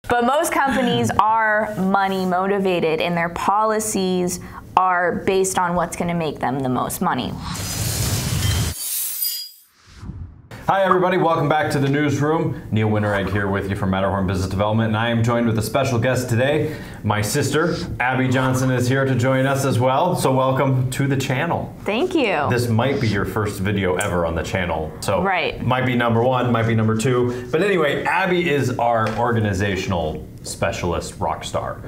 But most companies are money motivated, and their policies are based on what's going to make them the most money. Hi everybody, welcome back to the newsroom. Neil Winteregg here with you from Matterhorn Business Development, and I am joined with a special guest today. My sister, Abby Johnson, is here to join us as well, so welcome to the channel. Thank you. This might be your first video ever on the channel, so might be number one, might be number two. But anyway, Abby is our organizational specialist rock star.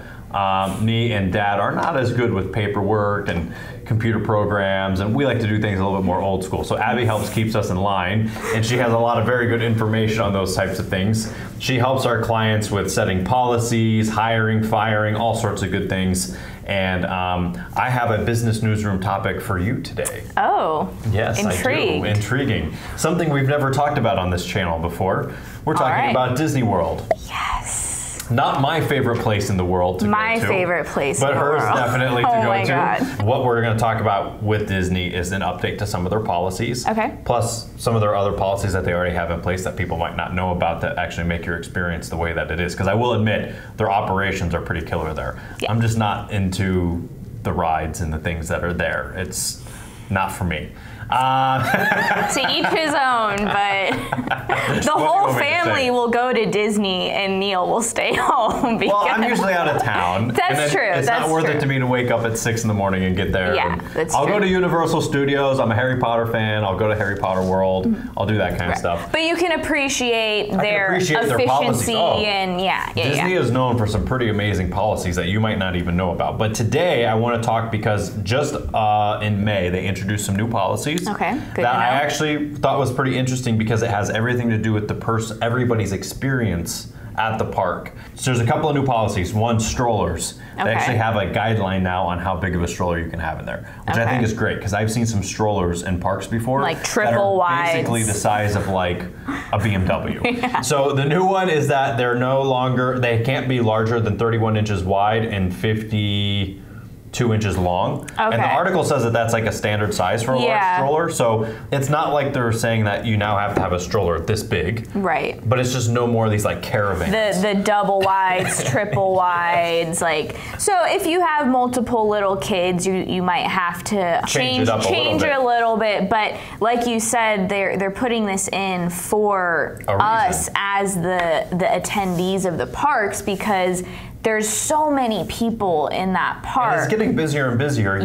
Me and Dad are not as good with paperwork and computer programs, and we like to do things a little bit more old school. So Abby keeps us in line, and she has a lot of very good information on those types of things. She helps our clients with setting policies, hiring, firing, all sorts of good things. And I have a business newsroom topic for you today. Oh, yes, intrigued. I do. Intriguing. Something we've never talked about on this channel before. We're talking about Disney World. Yes. Not my favorite place in the world to go to. My favorite place but in the hers world. Definitely to go to. God. What we're going to talk about with Disney is an update to some of their policies. Okay. Plus some of their other policies that they already have in place that people might not know about that actually make your experience the way that it is. Because I will admit, their operations are pretty killer there. Yeah. I'm just not into the rides and the things that are there. It's not for me. To each his own, but the whole family will go to Disney and Neil will stay home. Well, I'm usually out of town. That's true. It's not worth it to me to wake up at 6 in the morning and get there. Yeah, that's I'll true. go to Universal Studios. I'm a Harry Potter fan. I'll go to Harry Potter World. I'll do that kind of stuff. But you can appreciate their efficiency and Disney is known for some pretty amazing policies that you might not even know about. But today I want to talk because just in May they introduced some new policies. Okay, good that to know. I actually thought was pretty interesting because it has everything to do with everybody's experience at the park. So there's a couple of new policies. One, strollers. They actually have a guideline now on how big of a stroller you can have in there, which I think is great because I've seen some strollers in parks before. Like triple wides. Basically the size of like a BMW. Yeah. So the new one is that they can't be larger than 31 inches wide and 52 inches long. Okay. And the article says that that's like a standard size for a large stroller. So it's not like they're saying that you now have to have a stroller this big. Right. But it's just no more of these like caravans. The double wides, triple wides, like, so if you have multiple little kids, you might have to change it a little bit. But like you said, they're putting this in for us as the attendees of the parks because there's so many people in that park. And it's getting busier and busier.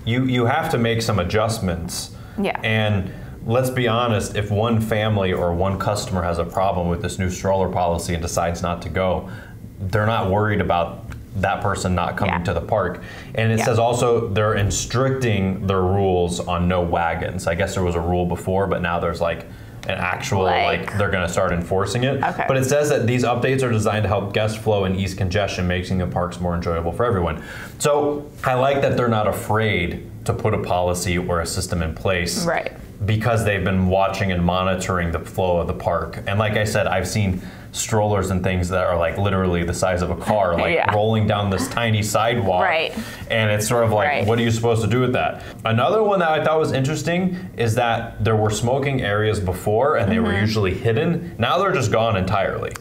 You have to make some adjustments. Yeah. And let's be honest, if one family or one customer has a problem with this new stroller policy and decides not to go, they're not worried about that person not coming to the park. And it says also they're instructing their rules on no wagons. I guess there was a rule before, but now there's like an actual, like they're going to start enforcing it. Okay. But it says that these updates are designed to help guest flow and ease congestion, making the parks more enjoyable for everyone. So I like that they're not afraid to put a policy or a system in place. Right. Because they've been watching and monitoring the flow of the park. And like I said, I've seen strollers and things that are like literally the size of a car, like rolling down this tiny sidewalk. Right. And it's sort of like, what are you supposed to do with that? Another one that I thought was interesting is that there were smoking areas before and they were usually hidden. Now they're just gone entirely.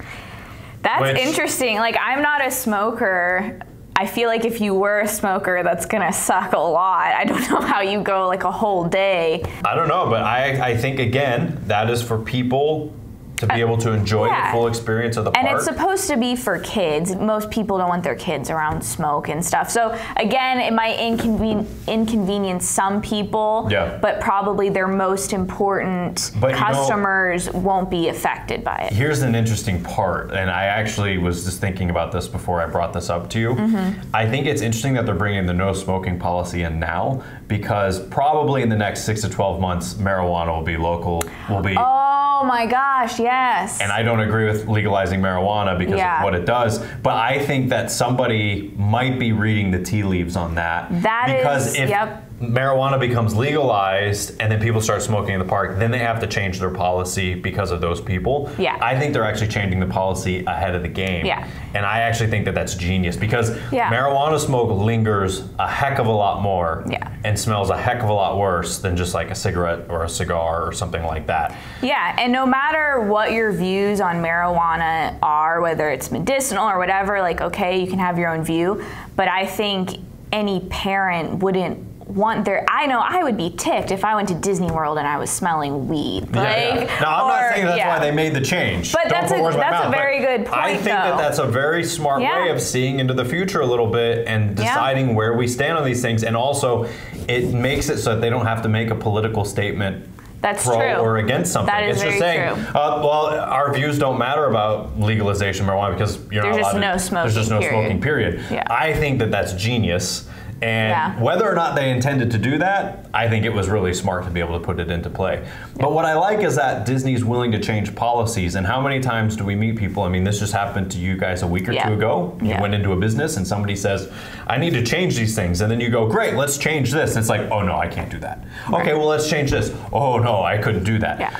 That's interesting. Like, I'm not a smoker. I feel like if you were a smoker, that's gonna suck a lot. I don't know how you go like a whole day. I don't know, but I think again, that is for people to be able to enjoy the full experience of the park. And it's supposed to be for kids. Most people don't want their kids around smoke and stuff. So again, it might inconvenience some people, but probably their most important customers won't be affected by it. Here's an interesting part, and I actually was just thinking about this before I brought this up to you. I think it's interesting that they're bringing the no smoking policy in now because probably in the next 6 to 12 months, marijuana will be local, Oh my gosh, yes. And I don't agree with legalizing marijuana because of what it does, but I think that somebody might be reading the tea leaves on that. marijuana becomes legalized and then people start smoking in the park, then they have to change their policy because of those people. Yeah. I think they're actually changing the policy ahead of the game. Yeah. And I actually think that that's genius because Yeah. marijuana smoke lingers a heck of a lot more Yeah. and smells a heck of a lot worse than just like a cigarette or a cigar or something like that. Yeah, and no matter what your views on marijuana are, whether it's medicinal or whatever, like, okay, you can have your own view, but I think any parent wouldn't want their, I know I would be ticked if I went to Disney World and I was smelling weed. Yeah, like, yeah. Now, I'm not saying that's why they made the change. But Don't put words in my mouth, a very good point, I think that that's a very smart way of seeing into the future a little bit and deciding where we stand on these things. And also, it makes it so that they don't have to make a political statement that's pro true. or against something. That is it's just very saying, true. well, our views don't matter about legalization of marijuana because you're not allowed to. There's just no smoking, period. Yeah. I think that that's genius. And whether or not they intended to do that, I think it was really smart to be able to put it into play. But what I like is that Disney's willing to change policies. And how many times do we meet people? I mean, this just happened to you guys a week or two ago. You went into a business and somebody says, I need to change these things. And then you go, great, let's change this. And it's like, oh no, I can't do that. Right. Okay, well, let's change this. Oh no, I couldn't do that. Yeah.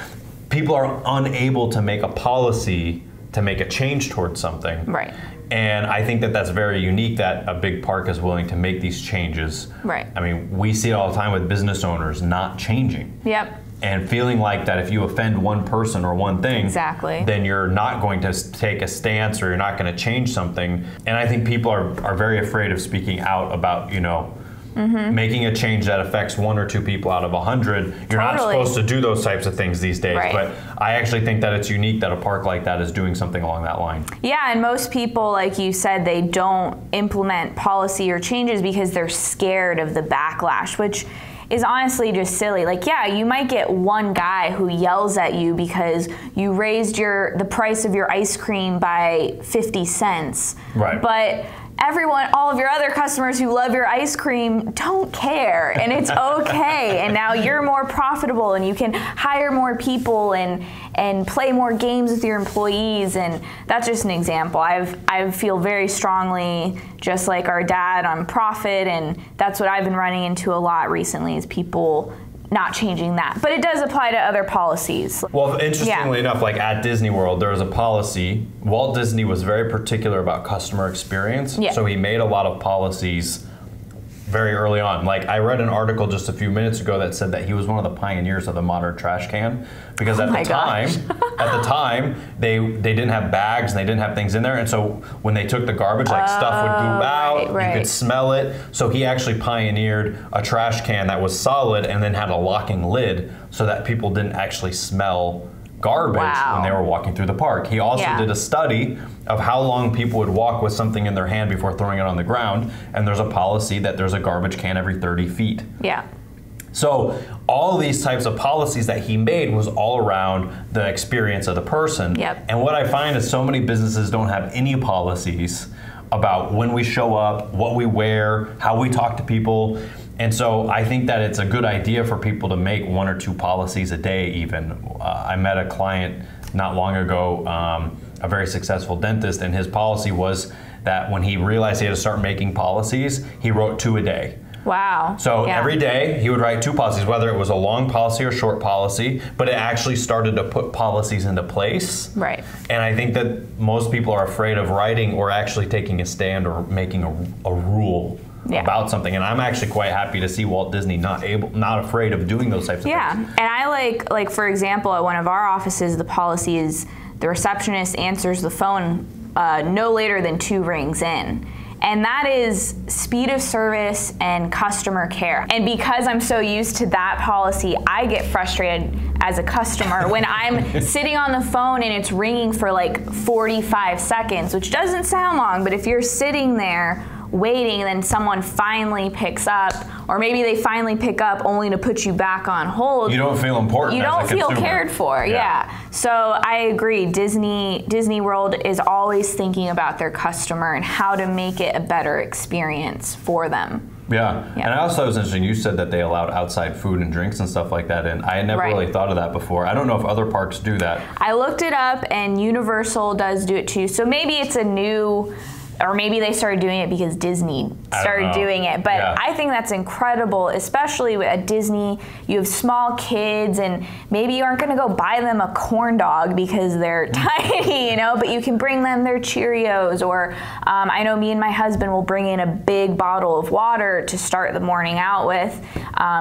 People are unable to make a policy to make a change towards something. Right. And I think that that's very unique that a big park is willing to make these changes. Right. I mean, we see it all the time with business owners not changing. Yep. And feeling like that if you offend one person or one thing, then you're not going to take a stance or you're not going to change something. And I think people are very afraid of speaking out about, you know, making a change that affects 1 or 2 people out of 100. You're not supposed to do those types of things these days. Right. But I actually think that it's unique that a park like that is doing something along that line. Yeah, and most people, like you said, they don't implement policy or changes because they're scared of the backlash, which is honestly just silly. Like, yeah, you might get one guy who yells at you because you raised the price of your ice cream by 50 cents. Right. But everyone, all of your other customers who love your ice cream don't care, and it's okay. And now you're more profitable and you can hire more people and play more games with your employees. And that's just an example. I feel very strongly, just like our dad, on profit, and that's what I've been running into a lot recently is people not changing that. But it does apply to other policies. Well, interestingly enough, like at Disney World, there was a policy. Walt Disney was very particular about customer experience, so he made a lot of policies very early on. Like, I read an article just a few minutes ago that said that he was one of the pioneers of the modern trash can, because at the time, they didn't have bags and they didn't have things in there, and so when they took the garbage, like stuff would goop out, you could smell it. So he actually pioneered a trash can that was solid and then had a locking lid so that people didn't actually smell garbage when they were walking through the park. He also did a study of how long people would walk with something in their hand before throwing it on the ground, and there's a policy that there's a garbage can every 30 feet. Yeah. So all these types of policies that he made was all around the experience of the person. Yep. And what I find is so many businesses don't have any policies about when we show up, what we wear, how we talk to people. And so I think that it's a good idea for people to make 1 or 2 policies a day even. I met a client not long ago, a very successful dentist, and his policy was that when he realized he had to start making policies, he wrote 2 a day. Wow. So every day he would write 2 policies, whether it was a long policy or short policy, but it actually started to put policies into place. Right. And I think that most people are afraid of writing or actually taking a stand or making a rule about something. And I'm actually quite happy to see Walt Disney not afraid of doing those types of things. Yeah, and I like for example, at one of our offices, the policy is the receptionist answers the phone no later than 2 rings in. And that is speed of service and customer care. And because I'm so used to that policy, I get frustrated as a customer when I'm sitting on the phone and it's ringing for like 45 seconds, which doesn't sound long, but if you're sitting there waiting and then someone finally picks up, or maybe they finally pick up only to put you back on hold. You don't feel important. You don't feel cared for. Yeah. So I agree. Disney World is always thinking about their customer and how to make it a better experience for them. Yeah. And I also thought it was interesting, you said that they allowed outside food and drinks and stuff like that, and I had never really thought of that before. I don't know if other parks do that. I looked it up, and Universal does do it too. So maybe it's a new or maybe they started doing it because Disney started doing it. But I think that's incredible, especially at Disney. You have small kids, and maybe you aren't going to go buy them a corn dog because they're tiny, you know, but you can bring them their Cheerios, or I know me and my husband will bring in a big bottle of water to start the morning out with,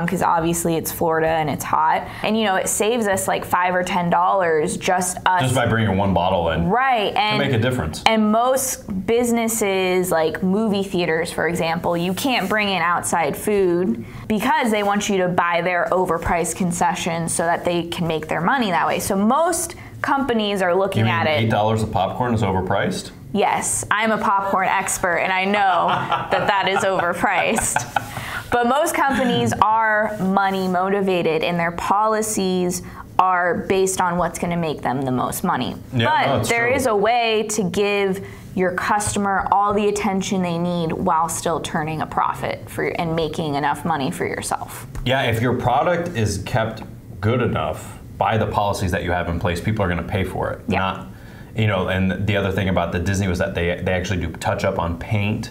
because obviously it's Florida and it's hot. And, you know, it saves us like $5 or $10 just by bringing one bottle in. Right. And make a difference. And most businesses, like movie theaters, for example, you can't bring in outside food because they want you to buy their overpriced concessions so that they can make their money that way. So most companies are looking at it. $8 of popcorn is overpriced? Yes, I'm a popcorn expert, and I know that is overpriced. But most companies are money motivated, and their policies are based on what's going to make them the most money. But there is a way to give your customer all the attention they need while still turning a profit and making enough money for yourself. Yeah, if your product is kept good enough by the policies that you have in place, people are going to pay for it. Yeah. Not, you know, and the other thing about the Disney was that they actually do touch up on paint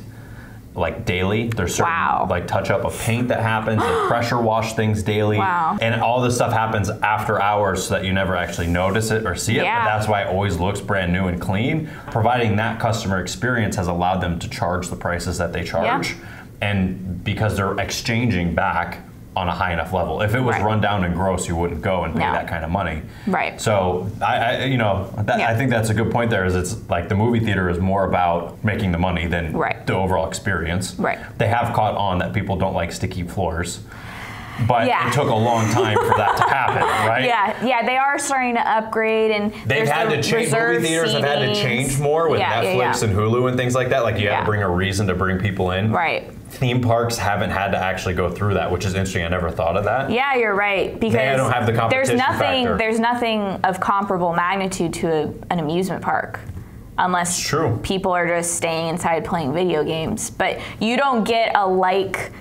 like daily. There's certain like touch up of paint that happens. They pressure wash things daily. Wow. And all this stuff happens after hours so that you never actually notice it or see it. But that's why it always looks brand new and clean. Providing that customer experience has allowed them to charge the prices that they charge. Yeah. And because they're exchanging back on a high enough level. If it was run down and gross, you wouldn't go and pay that kind of money. Right. So I think that's a good point there. Is it's like the movie theater is more about making the money than the overall experience. Right. They have caught on that people don't like sticky floors. But it took a long time for that to happen, right? Yeah, they are starting to upgrade, and they've had to change. Movie theaters have had to change more with Netflix and Hulu and things like that. Like you have to bring a reason to bring people in. Right. Theme parks haven't had to actually go through that, which is interesting. I never thought of that. Yeah, you're right, because they don't have the competition factor. There's nothing of comparable magnitude to an amusement park. Unless people are just staying inside playing video games. But you don't get a like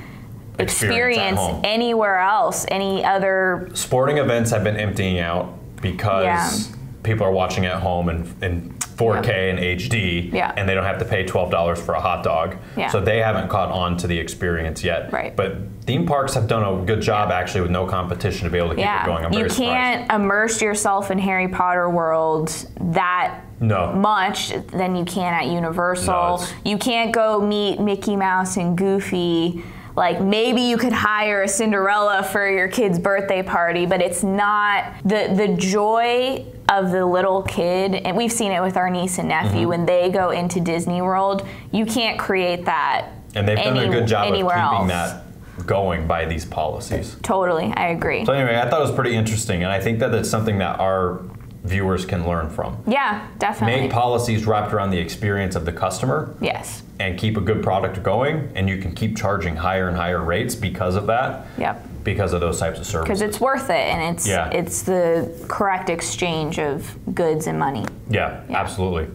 experience anywhere else, any other. Sporting events have been emptying out because people are watching at home in 4K and HD, and they don't have to pay $12 for a hot dog. So they haven't caught on to the experience yet. Right. But theme parks have done a good job actually with no competition to be able to keep it going. I'm very surprised. You can't immerse yourself in Harry Potter world that much than you can at Universal. You can't go meet Mickey Mouse and Goofy. Like maybe you could hire a Cinderella for your kid's birthday party, but it's not the joy of the little kid. And we've seen it with our niece and nephew when they go into Disney World. You can't create that. And they've done a good job of keeping that going by these policies. Totally, I agree. So anyway, I thought it was pretty interesting, and I think that it's something that our viewers can learn from. Yeah, definitely. Make policies wrapped around the experience of the customer. Yes. And keep a good product going, and you can keep charging higher and higher rates because of that. Yep. Because of those types of services. Because it's worth it, and it's the correct exchange of goods and money. Yeah, absolutely.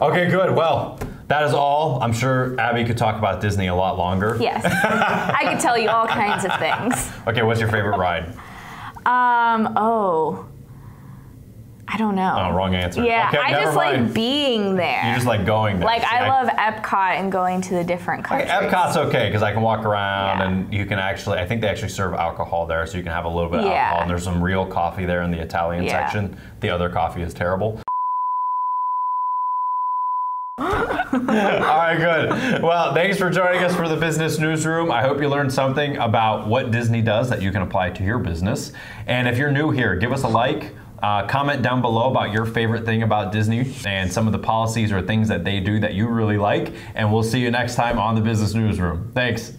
Okay, good. Well, that is all. I'm sure Abby could talk about Disney a lot longer. Yes. I could tell you all kinds of things. Okay, what's your favorite ride? I don't know. Oh, wrong answer. Yeah, okay, I just like being there. You just like going there. Like I love Epcot and going to the different countries. Okay, Epcot's okay because I can walk around and you can actually, I think they actually serve alcohol there, so you can have a little bit of alcohol. And there's some real coffee there in the Italian section. The other coffee is terrible. All right, good. Well, thanks for joining us for the Business Newsroom. I hope you learned something about what Disney does that you can apply to your business. And if you're new here, give us a like. Comment down below about your favorite thing about Disney and some of the policies or things that they do that you really like. And we'll see you next time on the Business Newsroom. Thanks.